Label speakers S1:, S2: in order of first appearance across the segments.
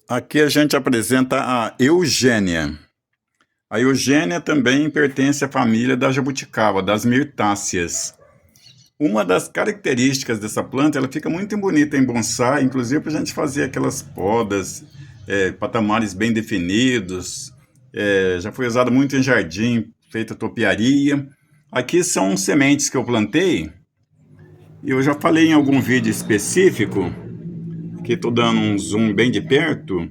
S1: Aqui a gente apresenta a Eugênia. A Eugênia também pertence à família da jabuticaba, das mirtáceas. Uma das características dessa planta, ela fica muito bonita em bonsai, inclusive para a gente fazer aquelas podas, patamares bem definidos. Já foi usada muito em jardim, feita topiaria. Aqui são sementes que eu plantei, e eu já falei em algum vídeo específico, que estou dando um zoom bem de perto.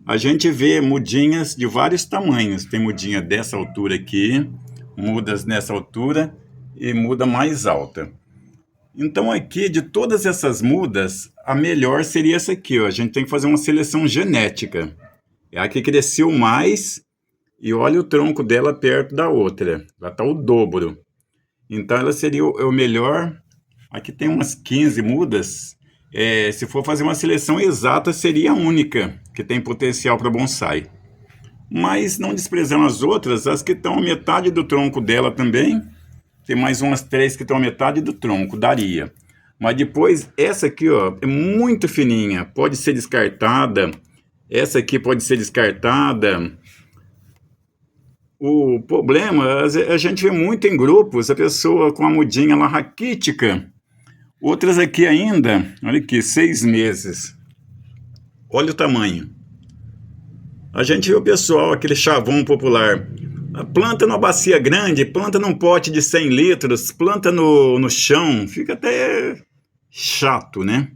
S1: A gente vê mudinhas de vários tamanhos. Tem mudinha dessa altura aqui, mudas nessa altura e muda mais alta. Então aqui, de todas essas mudas, a melhor seria essa aqui, ó. A gente tem que fazer uma seleção genética. É a que cresceu mais e olha o tronco dela perto da outra. Ela está o dobro. Então ela seria o melhor. Aqui tem umas 15 mudas. Se for fazer uma seleção exata, seria a única que tem potencial para bonsai. Mas não desprezando as outras, as que estão a metade do tronco dela também, tem mais umas 3 que estão a metade do tronco, daria. Mas depois, essa aqui, ó, é muito fininha, pode ser descartada. Essa aqui pode ser descartada. O problema, a gente vê muito em grupos, a pessoa com a mudinha lá raquítica. Outras aqui ainda, olha aqui, 6 meses. Olha o tamanho. A gente vê o pessoal, aquele chavão popular. Planta numa bacia grande, planta num pote de 100 litros, planta no chão. Fica até chato, né?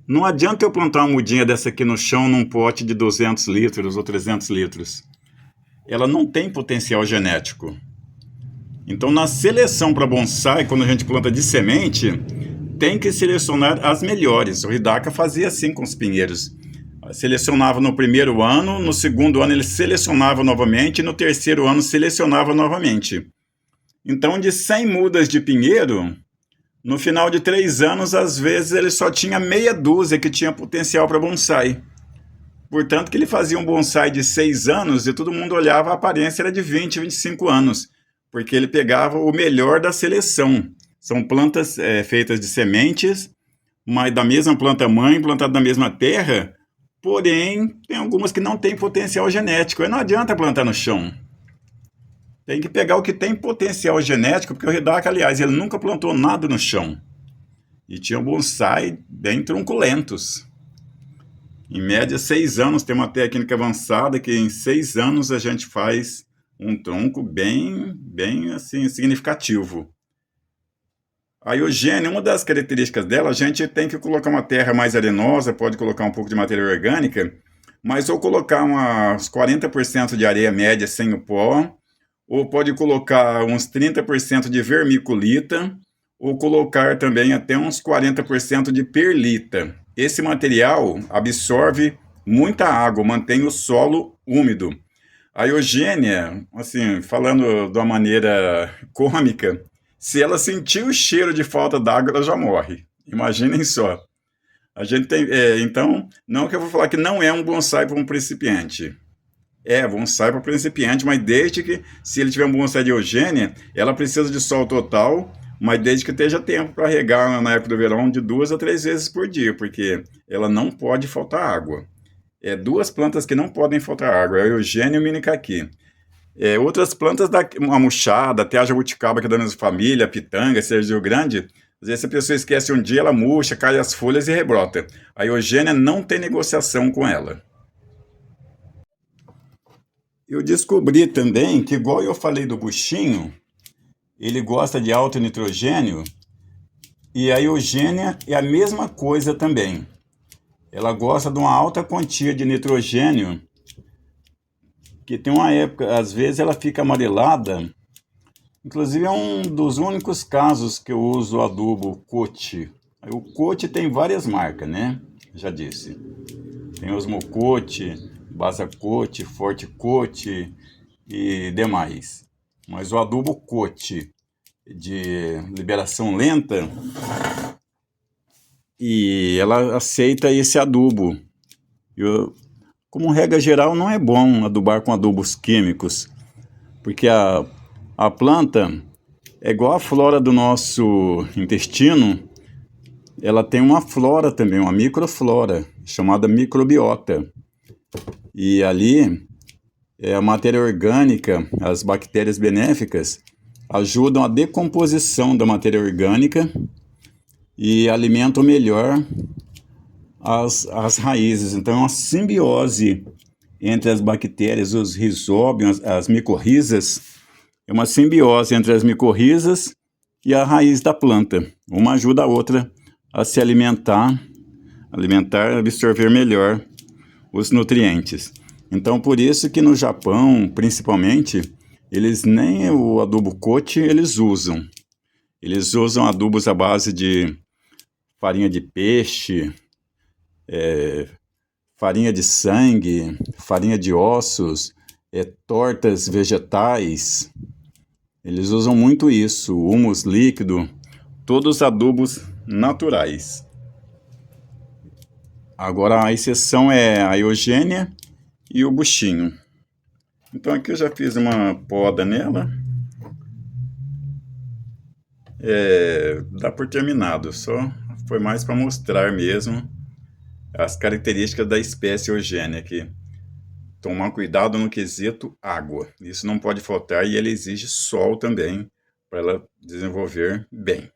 S1: Não adianta eu plantar uma mudinha dessa aqui no chão num pote de 200 litros ou 300 litros. Ela não tem potencial genético. Então, na seleção para bonsai, quando a gente planta de semente, tem que selecionar as melhores. O Hidaka fazia assim com os pinheiros. Selecionava no primeiro ano, no segundo ano ele selecionava novamente, e no terceiro ano selecionava novamente. Então, de 100 mudas de pinheiro, no final de 3 anos, às vezes ele só tinha meia dúzia que tinha potencial para bonsai. Portanto, que ele fazia um bonsai de 6 anos e todo mundo olhava, a aparência era de 20, 25 anos. Porque ele pegava o melhor da seleção. São plantas feitas de sementes, mas da mesma planta mãe, plantada na mesma terra, porém, tem algumas que não têm potencial genético. Aí não adianta plantar no chão. Tem que pegar o que tem potencial genético, porque o Hidaka, aliás, ele nunca plantou nada no chão. E tinha um bonsai bem tronculentos. Em média, 6 anos, tem uma técnica avançada que em 6 anos a gente faz um tronco bem assim, significativo. A Eugênia, uma das características dela, a gente tem que colocar uma terra mais arenosa, pode colocar um pouco de matéria orgânica, mas ou colocar uns 40% de areia média sem o pó, ou pode colocar uns 30% de vermiculita, ou colocar também até uns 40% de perlita. Esse material absorve muita água, mantém o solo úmido. A Eugênia, assim, falando de uma maneira cômica, se ela sentir o cheiro de falta d'água, ela já morre. Imaginem só. A gente tem, então, não que eu vou falar que não é um bonsai para um principiante. É bonsai para principiante, mas desde que, se ele tiver um bonsai de Eugênia, ela precisa de sol total, mas desde que esteja tempo para regar na época do verão de 2 a 3 vezes por dia, porque ela não pode faltar água. 2 plantas que não podem faltar água, é a Eugênia e o Minicaqui. Outras plantas, a Muxada, até a jabuticaba, que é da mesma família, a pitanga, Sergio Grande, às vezes a pessoa esquece um dia, ela murcha, cai as folhas e rebrota. A Eugênia não tem negociação com ela. Eu descobri também que, igual eu falei do buchinho, ele gosta de alto nitrogênio, e a Eugênia é a mesma coisa também. Ela gosta de uma alta quantia de nitrogênio, que tem uma época, às vezes ela fica amarelada. Inclusive é um dos únicos casos que eu uso o adubo Cote. O Cote tem várias marcas, né? Já disse. Tem Osmocote, Basacote, Fortecote e demais. Mas o adubo Cote de liberação lenta, e ela aceita esse adubo. Como regra geral, não é bom adubar com adubos químicos, porque a planta é igual a flora do nosso intestino, ela tem uma flora também, uma microflora, chamada microbiota. E ali, a matéria orgânica, as bactérias benéficas, ajudam a decomposição da matéria orgânica e alimentam melhor as raízes. Então, é uma simbiose entre as bactérias, os rizóbios, as micorrizas, é uma simbiose entre as micorrizas e a raiz da planta. Uma ajuda a outra a se alimentar, absorver melhor os nutrientes. Então, por isso que no Japão, principalmente, eles nem o adubo kochi eles usam. Eles usam adubos à base de farinha de peixe, farinha de sangue, farinha de ossos, tortas vegetais. Eles usam muito isso, humus líquido, todos adubos naturais. Agora a exceção é a eugênia e o buchinho. Então aqui eu já fiz uma poda nela. Dá por terminado, só foi mais para mostrar mesmo as características da espécie eugênia aqui. Tomar cuidado no quesito água. Isso não pode faltar e ele exige sol também para ela desenvolver bem.